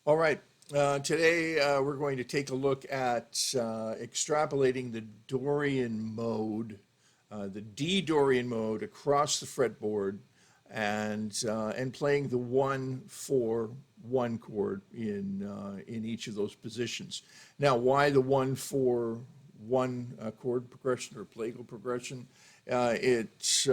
All right. Today we're going to take a look at extrapolating the Dorian mode, the D Dorian mode across the fretboard, and playing the 1-4-1 chord in each of those positions. Now, why the 1-4-1 chord progression or plagal progression? It's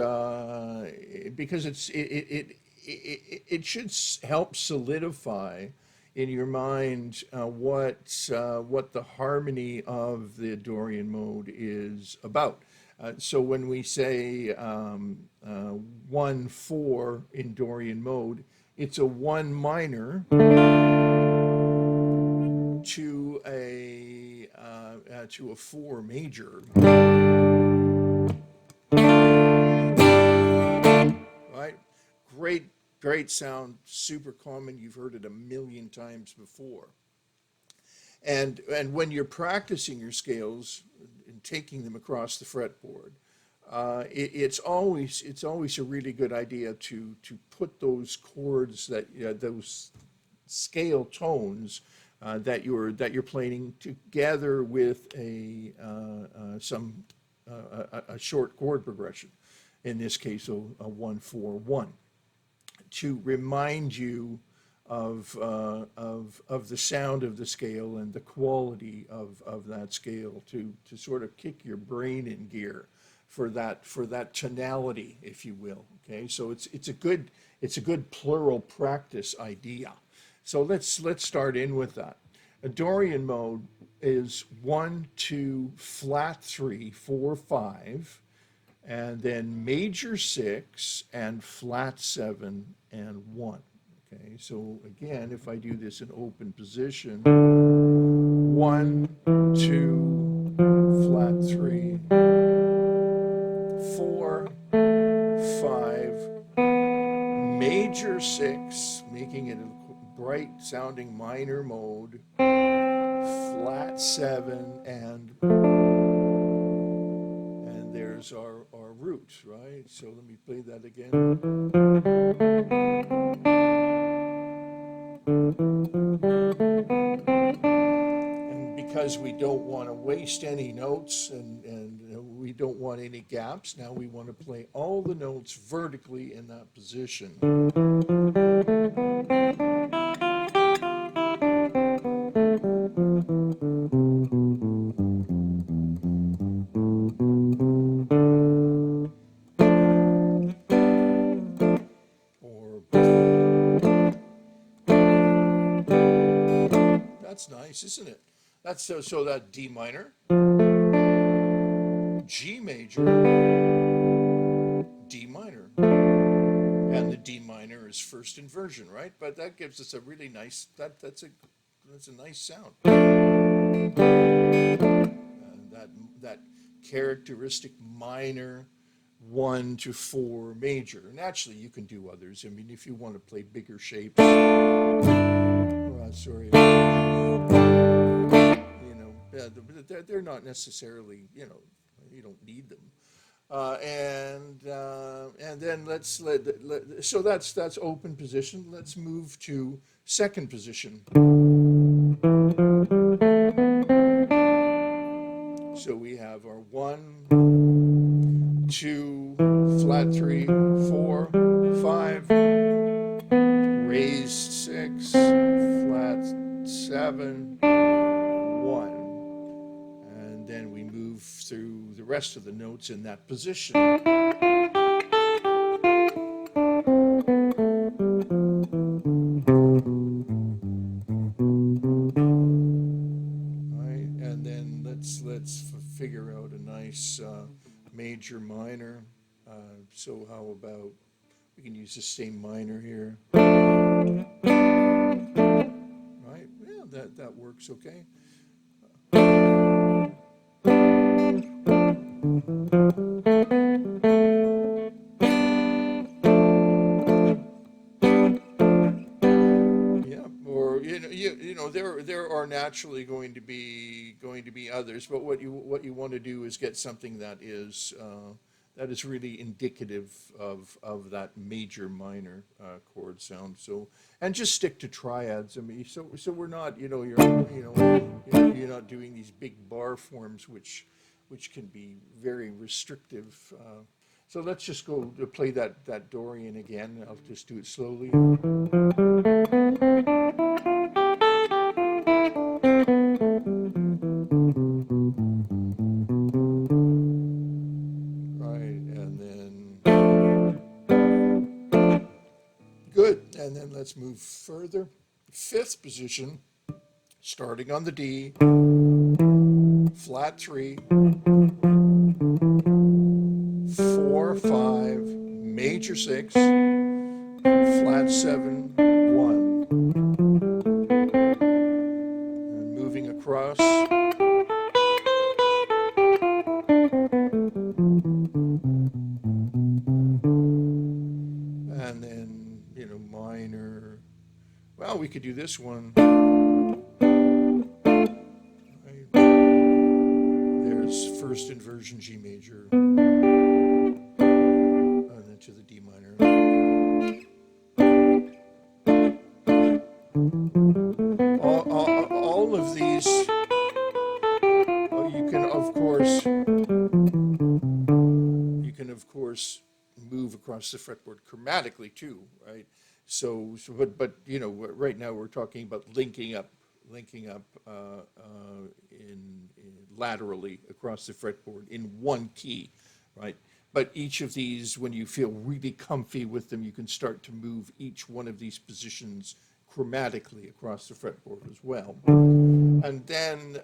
because it should help solidify in your mind what the harmony of the Dorian mode is about. So when we say 1-4 in Dorian mode, it's a 1 minor to a 4 major, right? Great, great sound, super common. You've heard it a million times before. And when you're practicing your scales and taking them across the fretboard, it's always a really good idea to put those chords those scale tones that you're playing together with a short chord progression. In this case, a 1-4-1, to remind you of the sound of the scale and the quality of that scale, to sort of kick your brain in gear for that tonality, if you will. Okay, so it's a good plural practice idea. So let's start in with that. A Dorian mode is 1-2 flat 3-4-5, and then major 6 and flat 7 and 1. Okay, so again, if I do this in open position, 1-2 flat 3-4-5, major 6, making it a bright sounding minor mode, flat 7, and there's our root, right? So let me play that again. And because we don't want to waste any notes, and we don't want any gaps, now we want to play all the notes vertically in that position. Or that's nice, isn't it? That's so that D minor, G major, D minor, and the D minor is first inversion, right? But that gives us a really nice that's a nice sound. That characteristic minor 1-4 major. Naturally, you can do others. I mean, if you want to play bigger shapes, sorry, they're not necessarily, you don't need them. And then so that's open position. Let's move to second position. So we have our 1-2 flat 3-4-5, raised 6, flat 7-1, and then we move through the rest of the notes in that position. Right, and then let's figure out a nice major minor. So how about we can use the same minor here, right? Yeah, that works okay. Yeah, or there are naturally going to be others, but what you want to do is get something that is really indicative of that major minor chord sound. So, and just stick to triads. I mean, so we're not, you're not doing these big bar forms, which can be very restrictive. So let's just go to play that Dorian again. I'll just do it slowly. Right, and then good. And then let's move further. Fifth position, starting on the D, flat 3, 4, 5, major 6, flat 7, 1. And moving across. And then, minor. Well, we could do this one. Right. There's first inversion G major. And then to the D minor. All of these, you can of course move across the fretboard chromatically too, right? But right now we're talking about linking up in laterally across the fretboard in one key, right? But each of these, when you feel really comfy with them, you can start to move each one of these positions chromatically across the fretboard as well. And then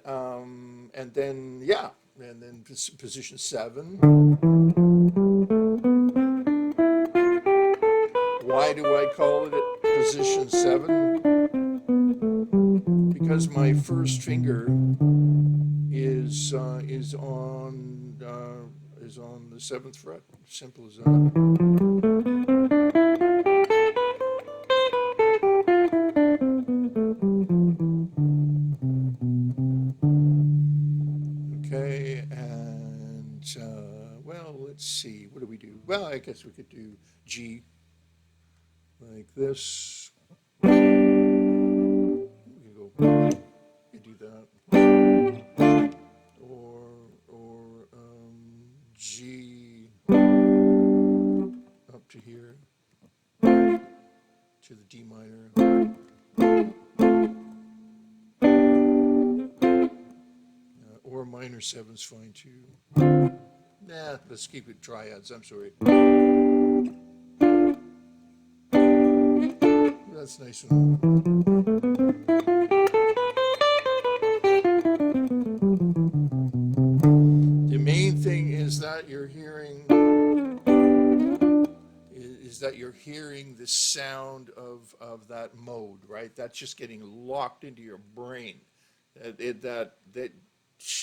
position 7. Why do I call it position 7? Because my first finger is on the 7th fret. Simple as that. Okay, and well, let's see. What do we do? Well, I guess we could do G like this. You do that, or G up to here to the D minor. Or minor 7's fine too. Nah, let's keep it triads. I'm sorry. That's nice one. The main thing is that you're hearing the sound of that mode, right? That's just getting locked into your brain. That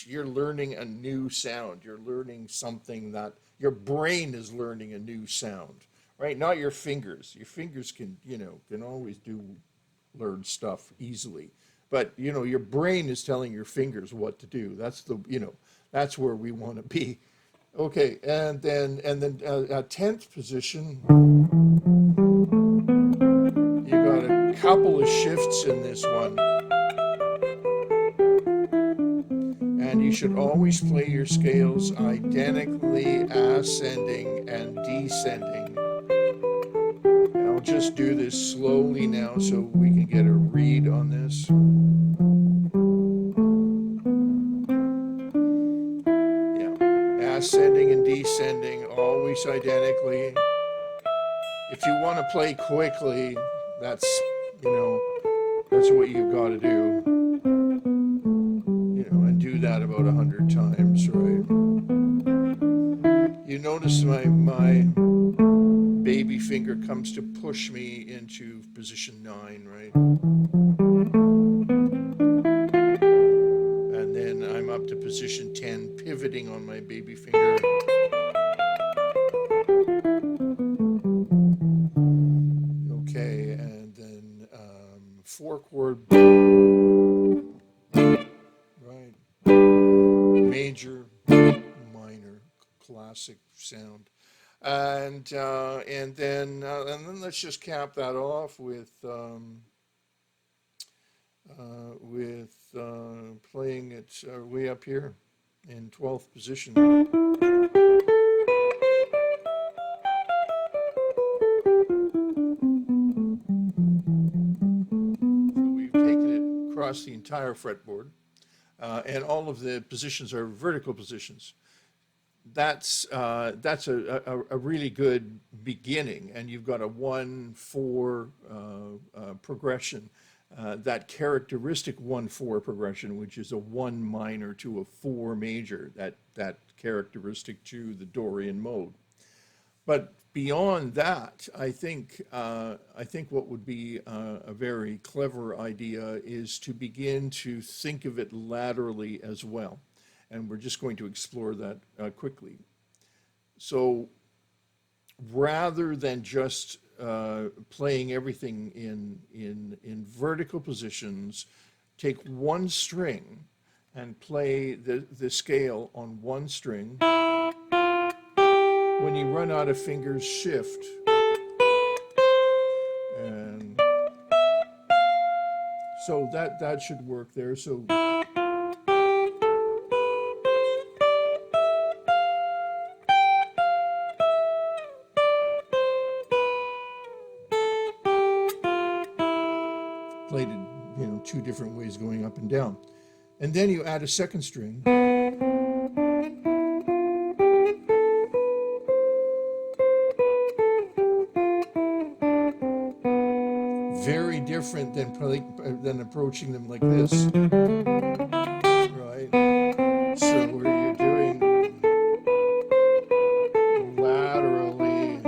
you're learning a new sound. You're learning something that your brain is learning a new sound, right? Not your fingers. Your fingers can always learn stuff easily. But, your brain is telling your fingers what to do. That's that's where we want to be. Okay, and then 10th position, you got a couple of shifts in this one. And you should always play your scales identically ascending and descending. And I'll just do this slowly now so we can get a read on this. Yeah, ascending and descending always identically. If you want to play quickly, that's what you've got to do. And do that about 100 times, right? You notice my baby finger comes to push me into position 9, right? And then I'm up to position 10, pivoting on my baby finger. Okay, and then 4-chord, right? Major, minor, classic sound. And then let's just cap that off with playing it way up here in 12th position. So we've taken it across the entire fretboard, and all of the positions are vertical positions. That's a really good beginning, and you've got a 1-4 progression. That characteristic 1-4 progression, which is a 1 minor to a 4 major, that characteristic to the Dorian mode. But beyond that, I think what would be a very clever idea is to begin to think of it laterally as well. And we're just going to explore that quickly. So rather than just playing everything in vertical positions, take one string and play the scale on one string. When you run out of fingers, shift. And so that should work there. So played it, 2 different ways going up and down. And then you add a second string. Very different than approaching them like this, right? So where you're doing laterally,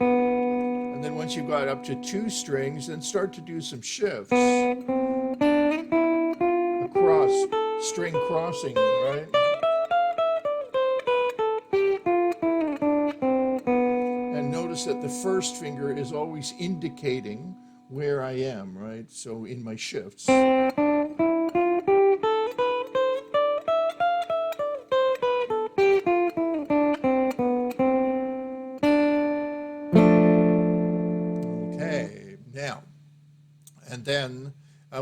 and then once you've got up to 2 strings, then start to do some shifts across, string crossing, right? And notice that the first finger is always indicating where I am, right? So in my shifts. Okay, now, and then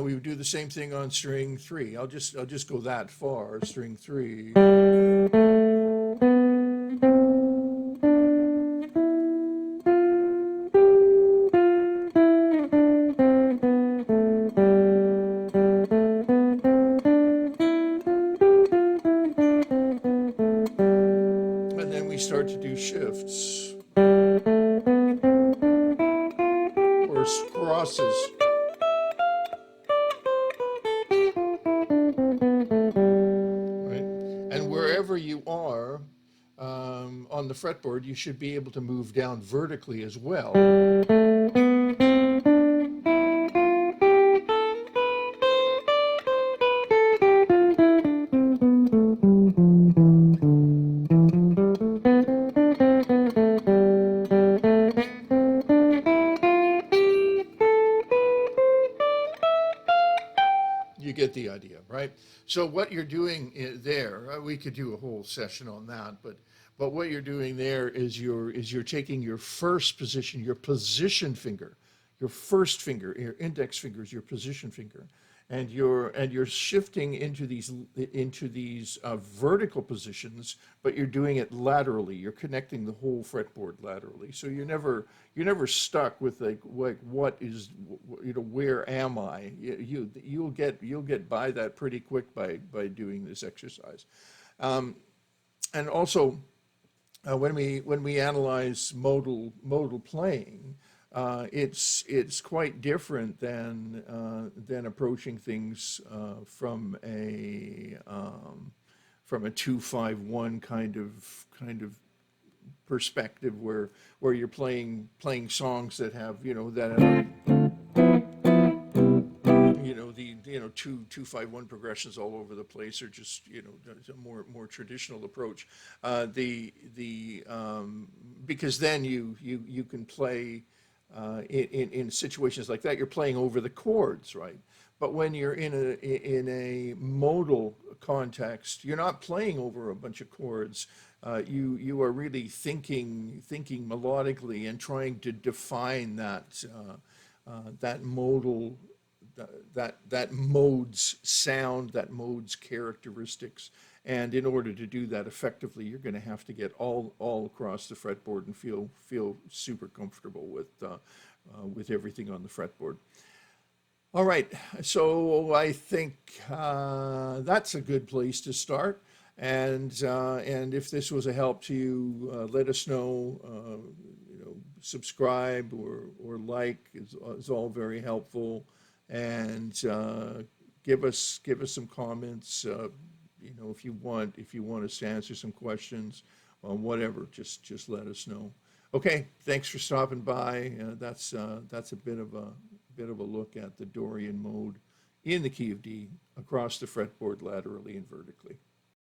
we would do the same thing on string 3. I'll just go that far, string 3. And then we start to do shifts or crosses. Right? And wherever you are on the fretboard, you should be able to move down vertically as well. You get the idea, right? So what you're doing there, we could do a whole session on that, but what you're doing there is you're taking your first position, your position finger, your first finger, your index finger is your position finger, and you're shifting into these vertical positions, but you're doing it laterally. You're connecting the whole fretboard laterally, so you're never stuck with like what is, where am I? You'll get by that pretty quick by doing this exercise, and also when we analyze modal playing. It's quite different than approaching things from a 2-5-1 kind of perspective where you're playing songs that have the 2-5-1 progressions all over the place, or just a more traditional approach. Because then you can play. In situations like that, you're playing over the chords, right? But when you're in a modal context, you're not playing over a bunch of chords. you are really thinking melodically and trying to define that modal that mode's sound, that mode's characteristics. And in order to do that effectively, you're going to have to get all across the fretboard and feel super comfortable with everything on the fretboard. All right, so I think that's a good place to start. And if this was a help to you, let us know. Subscribe or like is all very helpful, and give us some comments. If you want us to answer some questions, whatever, just let us know. Okay, thanks for stopping by. That's a bit of a look at the Dorian mode in the key of D across the fretboard laterally and vertically.